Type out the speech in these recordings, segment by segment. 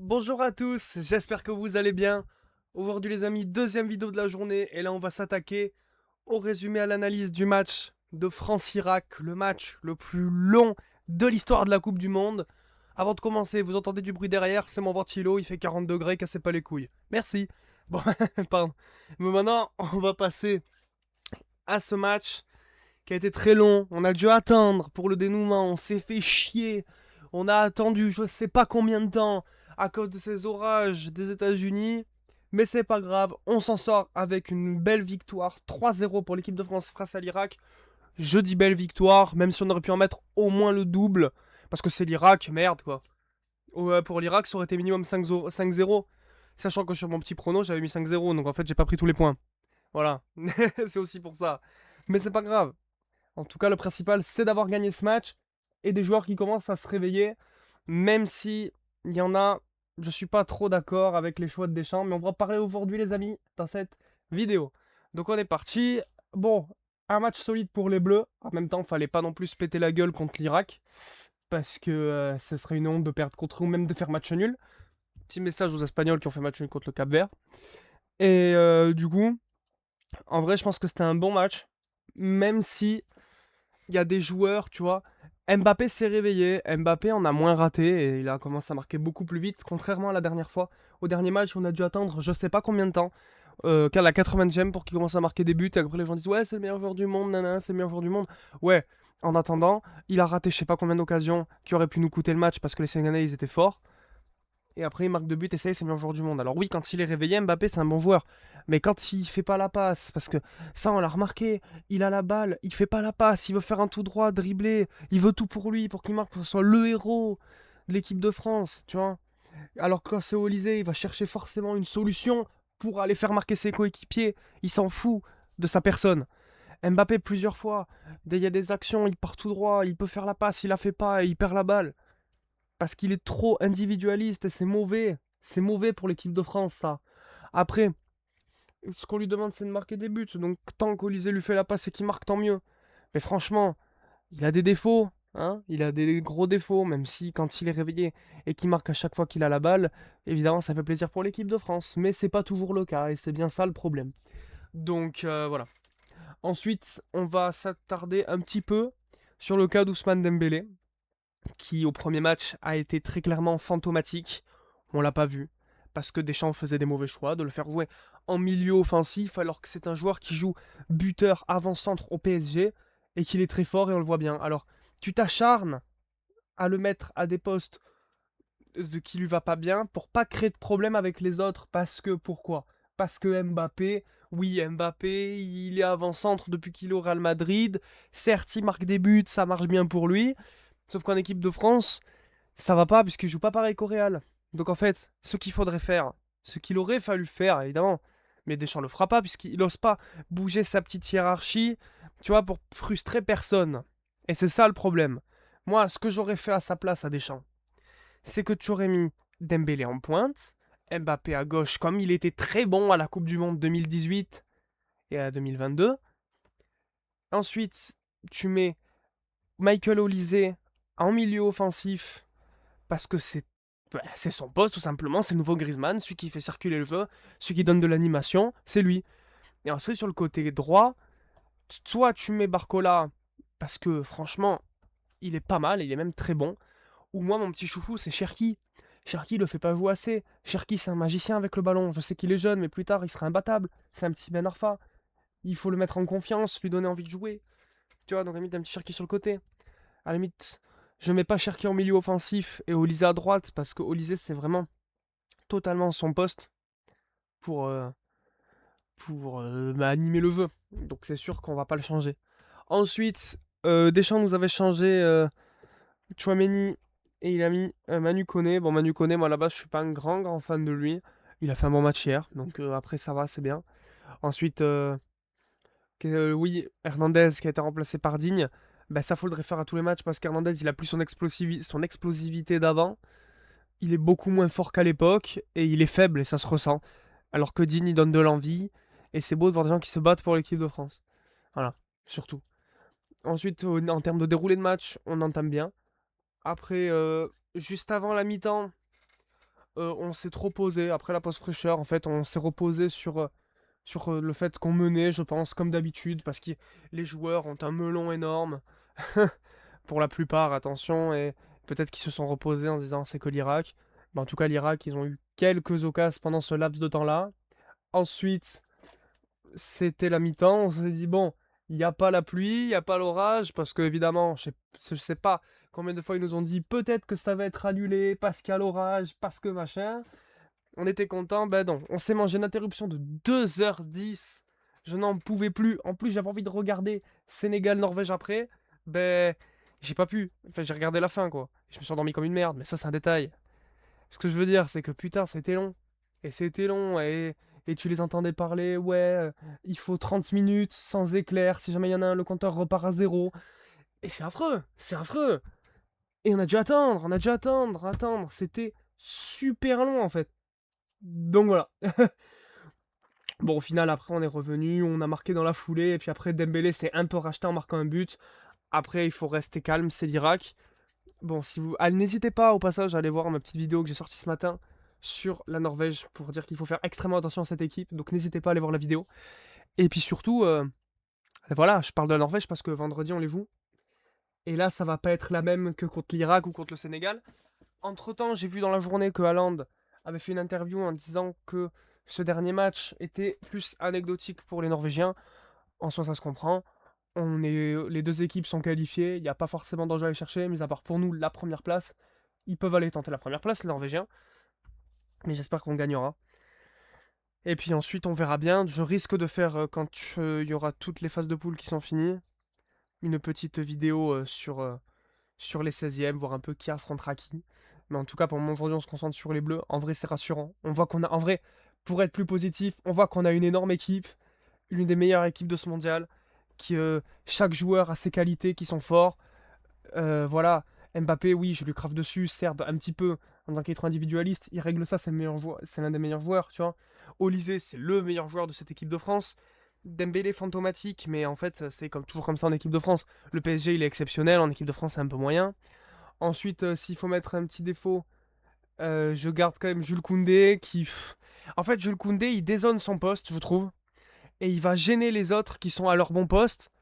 Bonjour à tous, j'espère que vous allez bien. Aujourd'hui les amis, deuxième vidéo de la journée et là on va s'attaquer au résumé à l'analyse du match de France-Irak, le match le plus long de l'histoire de la Coupe du Monde. Avant de commencer, vous entendez du bruit derrière, c'est mon ventilo, il fait 40 degrés, cassez pas les couilles. Merci. Bon, pardon. Mais maintenant, on va passer à ce match qui a été très long. On a dû attendre pour le dénouement, on s'est fait chier. On a attendu je sais pas combien de temps à cause de ces orages des États-Unis. Mais c'est pas grave, on s'en sort avec une belle victoire 3-0 pour l'équipe de France face à l'Irak. Je dis belle victoire, même si on aurait pu en mettre au moins le double. Parce que c'est l'Irak, merde quoi. Ouais, pour l'Irak, ça aurait été minimum 5-0. Sachant que sur mon petit prono, j'avais mis 5-0, donc en fait, j'ai pas pris tous les points. Voilà, c'est aussi pour ça. Mais c'est pas grave. En tout cas, le principal, c'est d'avoir gagné ce match et des joueurs qui commencent à se réveiller, même si il y en a, je suis pas trop d'accord avec les choix de Deschamps, mais on va parler aujourd'hui, les amis, dans cette vidéo. Donc on est parti. Bon, un match solide pour les Bleus. En même temps, fallait pas non plus se péter la gueule contre l'Irak, parce que ce serait une honte de perdre contre eux ou même de faire match nul. Petit message aux Espagnols qui ont fait match nul contre le Cap-Vert. Et du coup, en vrai, je pense que c'était un bon match, même si il y a des joueurs, tu vois. Mbappé s'est réveillé, Mbappé en a moins raté et il a commencé à marquer beaucoup plus vite, contrairement à la dernière fois. Au dernier match, on a dû attendre je sais pas combien de temps, qu'à la 80e pour qu'il commence à marquer des buts. Et après, les gens disent ouais, c'est le meilleur joueur du monde, nanana, c'est le meilleur joueur du monde. Ouais, en attendant, il a raté je sais pas combien d'occasions qui auraient pu nous coûter le match parce que les Sénégalais ils étaient forts. Et après, il marque deux buts et ça y est, c'est le meilleur joueur du monde. Alors oui, quand il est réveillé, Mbappé, c'est un bon joueur. Mais quand il fait pas la passe, parce que ça, on l'a remarqué, il a la balle, il fait pas la passe, il veut faire un tout droit, dribbler, il veut tout pour lui, pour qu'il marque, pour que ce soit le héros de l'équipe de France, tu vois. Alors que quand c'est Olysée, il va chercher forcément une solution pour aller faire marquer ses coéquipiers. Il s'en fout de sa personne. Mbappé, plusieurs fois, il y a des actions, il part tout droit, il peut faire la passe, il la fait pas et il perd la balle. Parce qu'il est trop individualiste et c'est mauvais. C'est mauvais pour l'équipe de France, ça. Après, ce qu'on lui demande, c'est de marquer des buts. Donc, tant qu'Olysée lui fait la passe et qu'il marque, tant mieux. Mais franchement, il a des défauts. Hein, il a des gros défauts, même si quand il est réveillé et qu'il marque à chaque fois qu'il a la balle, évidemment, ça fait plaisir pour l'équipe de France. Mais c'est pas toujours le cas et c'est bien ça le problème. Donc, voilà. Ensuite, on va s'attarder un petit peu sur le cas d'Ousmane Dembélé, qui au premier match a été très clairement fantomatique. On l'a pas vu. Parce que Deschamps faisait des mauvais choix, de le faire jouer en milieu offensif alors que c'est un joueur qui joue buteur avant-centre au PSG et qu'il est très fort et on le voit bien. Alors, tu t'acharnes à le mettre à des postes qui lui va pas bien pour pas créer de problème avec les autres. Parce que pourquoi? Parce que Mbappé, oui, Mbappé, il est avant-centre depuis qu'il est au Real Madrid. Certes, il marque des buts, ça marche bien pour lui. Sauf qu'en équipe de France, ça va pas puisqu'il joue pas pareil qu'au Real. Donc en fait, ce qu'il faudrait faire, ce qu'il aurait fallu faire, évidemment, mais Deschamps le fera pas puisqu'il ose pas bouger sa petite hiérarchie, tu vois, pour frustrer personne. Et c'est ça le problème. Moi, ce que j'aurais fait à sa place à Deschamps, c'est que tu aurais mis Dembélé en pointe, Mbappé à gauche, comme il était très bon à la Coupe du Monde 2018 et à 2022. Ensuite, tu mets Michael Olise en milieu offensif parce que c'est son poste tout simplement, c'est le nouveau Griezmann, celui qui fait circuler le jeu, celui qui donne de l'animation, c'est lui. Et ensuite sur le côté droit, soit tu mets Barcola parce que franchement, il est pas mal, il est même très bon, ou moi mon petit chouchou c'est Cherki. Cherki le fait pas jouer assez. Cherki c'est un magicien avec le ballon. Je sais qu'il est jeune, mais plus tard il sera imbattable. C'est un petit Ben Arfa. Il faut le mettre en confiance, lui donner envie de jouer. Tu vois, donc à la limite un petit Cherki sur le côté. À la limite, je mets pas Cherki en milieu offensif et Olysée à droite parce que Olysée c'est vraiment totalement son poste pour, animer le jeu. Donc c'est sûr qu'on va pas le changer. Ensuite, Deschamps nous avait changé Chouameni et il a mis Manu Koné. Bon, Manu Koné, moi à la base, je suis pas un grand fan de lui. Il a fait un bon match hier, donc après ça va, c'est bien. Ensuite, oui, Hernandez qui a été remplacé par Digne. Ben, ça faudrait faire à tous les matchs parce qu'Hernandez il a plus son explosivité d'avant. Il est beaucoup moins fort qu'à l'époque et il est faible et ça se ressent. Alors que Digne il donne de l'envie et c'est beau de voir des gens qui se battent pour l'équipe de France. Voilà, surtout. Ensuite, en termes de déroulé de match, on entame bien. Après, juste avant la mi-temps, on s'est trop posé après la pause fraîcheur. En fait, on s'est reposé sur le fait qu'on menait, je pense, comme d'habitude, parce que les joueurs ont un melon énorme. Pour la plupart, attention, et peut-être qu'ils se sont reposés en se disant c'est que l'Irak. En tout cas, l'Irak, ils ont eu quelques occasions pendant ce laps de temps-là. Ensuite, c'était la mi-temps. On s'est dit, bon, il n'y a pas la pluie, il n'y a pas l'orage, parce que évidemment, je sais pas combien de fois ils nous ont dit peut-être que ça va être annulé parce qu'il y a l'orage, parce que machin. On était content, ben non. On s'est mangé une interruption de 2h10. Je n'en pouvais plus. En plus, j'avais envie de regarder Sénégal-Norvège après. Ben, j'ai pas pu. Enfin, j'ai regardé la fin, quoi. Je me suis endormi comme une merde, mais ça, c'est un détail. Ce que je veux dire, c'est que putain, c'était long. Et c'était long, et tu les entendais parler, ouais, il faut 30 minutes sans éclair. Si jamais il y en a un, le compteur repart à zéro. Et c'est affreux, c'est affreux. Et on a dû attendre. C'était super long, en fait. Donc voilà. Bon, au final, après, on est revenu, on a marqué dans la foulée, et puis après, Dembélé s'est un peu racheté en marquant un but. Après, il faut rester calme, c'est l'Irak. Bon, si vous... Ah, n'hésitez pas, au passage, à aller voir ma petite vidéo que j'ai sortie ce matin sur la Norvège, pour dire qu'il faut faire extrêmement attention à cette équipe. Donc, n'hésitez pas à aller voir la vidéo. Et puis surtout, voilà, je parle de la Norvège parce que vendredi, on les joue. Et là, ça va pas être la même que contre l'Irak ou contre le Sénégal. Entre-temps, j'ai vu dans la journée que Haaland avait fait une interview en disant que ce dernier match était plus anecdotique pour les Norvégiens. En soi, ça se comprend. Les deux équipes sont qualifiées, il n'y a pas forcément d'enjeu à aller chercher, mais à part pour nous, la première place. Ils peuvent aller tenter la première place, les Norvégiens. Mais j'espère qu'on gagnera. Et puis ensuite, on verra bien. Je risque de faire, quand il y aura toutes les phases de poule qui sont finies, une petite vidéo sur les 16e, voir un peu qui affrontera qui. Mais en tout cas, pour le moment, aujourd'hui, on se concentre sur les Bleus. En vrai, c'est rassurant. On voit qu'on a, en vrai, pour être plus positif, on voit qu'on a une énorme équipe, l'une des meilleures équipes de ce mondial, qui chaque joueur a ses qualités qui sont forts. Voilà, Mbappé, oui, je lui crave dessus, certes, un petit peu, en tant qu'être individualiste, il règle ça, c'est le meilleur joueur, c'est l'un des meilleurs joueurs, tu vois. Olysée, c'est le meilleur joueur de cette équipe de France. Dembélé fantomatique, mais en fait, c'est comme, toujours comme ça en équipe de France. Le PSG, il est exceptionnel, en équipe de France, c'est un peu moyen. Ensuite, s'il faut mettre un petit défaut, je garde quand même Jules Koundé, En fait, Jules Koundé, il dézone son poste, je trouve, et il va gêner les autres qui sont à leur bon poste,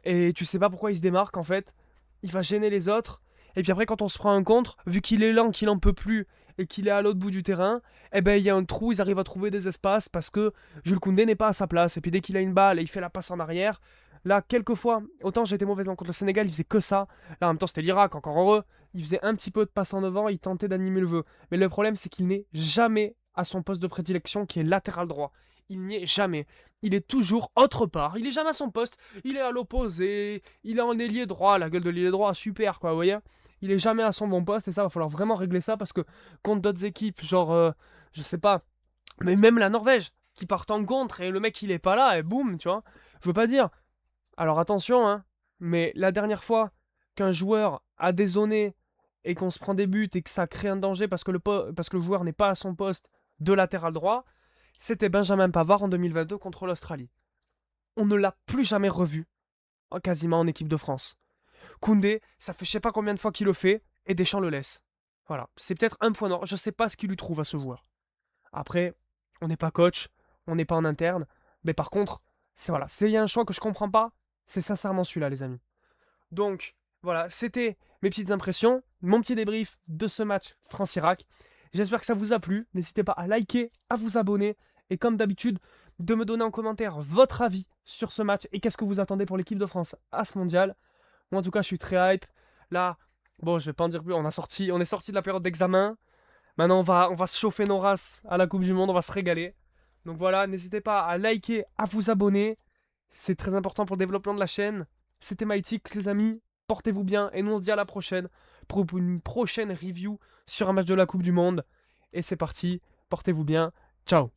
et tu sais pas pourquoi il se démarque, en fait. Il va gêner les autres, et puis après, quand on se prend un contre, vu qu'il est lent, qu'il en peut plus, et qu'il est à l'autre bout du terrain, eh ben, il y a un trou, ils arrivent à trouver des espaces, parce que Jules Koundé n'est pas à sa place, et puis dès qu'il a une balle, et il fait la passe en arrière, là, quelquefois, autant j'ai été mauvais contre le Sénégal, il faisait que ça. Là, en même temps, c'était l'Irak, encore heureux. Il faisait un petit peu de passe en devant, il tentait d'animer le jeu. Mais le problème, c'est qu'il n'est jamais à son poste de prédilection, qui est latéral droit. Il n'y est jamais. Il est toujours autre part. Il est jamais à son poste. Il est à l'opposé. Il est en ailier droit. La gueule de l'ailier droit, super, quoi, vous voyez. Il est jamais à son bon poste, et ça, va falloir vraiment régler ça, parce que contre d'autres équipes, genre, je sais pas, mais même la Norvège, qui part en contre, et le mec, il est pas là, et boum, tu vois. Je veux pas dire. Alors attention, hein, mais la dernière fois qu'un joueur a dézonné et qu'on se prend des buts et que ça crée un danger parce que parce que le joueur n'est pas à son poste de latéral droit, c'était Benjamin Pavard en 2022 contre l'Australie. On ne l'a plus jamais revu, quasiment en équipe de France. Koundé, ça fait je sais pas combien de fois qu'il le fait, et Deschamps le laisse. Voilà, c'est peut-être un point noir, je sais pas ce qu'il lui trouve à ce joueur. Après, on n'est pas coach, on n'est pas en interne, mais par contre, voilà, s'il y a un choix que je comprends pas, c'est sincèrement celui-là, les amis. Donc, voilà, c'était mes petites impressions, mon petit débrief de ce match France-Irak. J'espère que ça vous a plu. N'hésitez pas à liker, à vous abonner, et comme d'habitude, de me donner en commentaire votre avis sur ce match et qu'est-ce que vous attendez pour l'équipe de France à ce mondial. Moi, en tout cas, je suis très hype. Là, bon, je vais pas en dire plus, on est sorti de la période d'examen. Maintenant, on va se chauffer nos races à la Coupe du Monde, on va se régaler. Donc voilà, n'hésitez pas à liker, à vous abonner. C'est très important pour le développement de la chaîne. C'était MyTix, les amis. Portez-vous bien et nous on se dit à la prochaine pour une prochaine review sur un match de la Coupe du Monde. Et c'est parti, portez-vous bien. Ciao.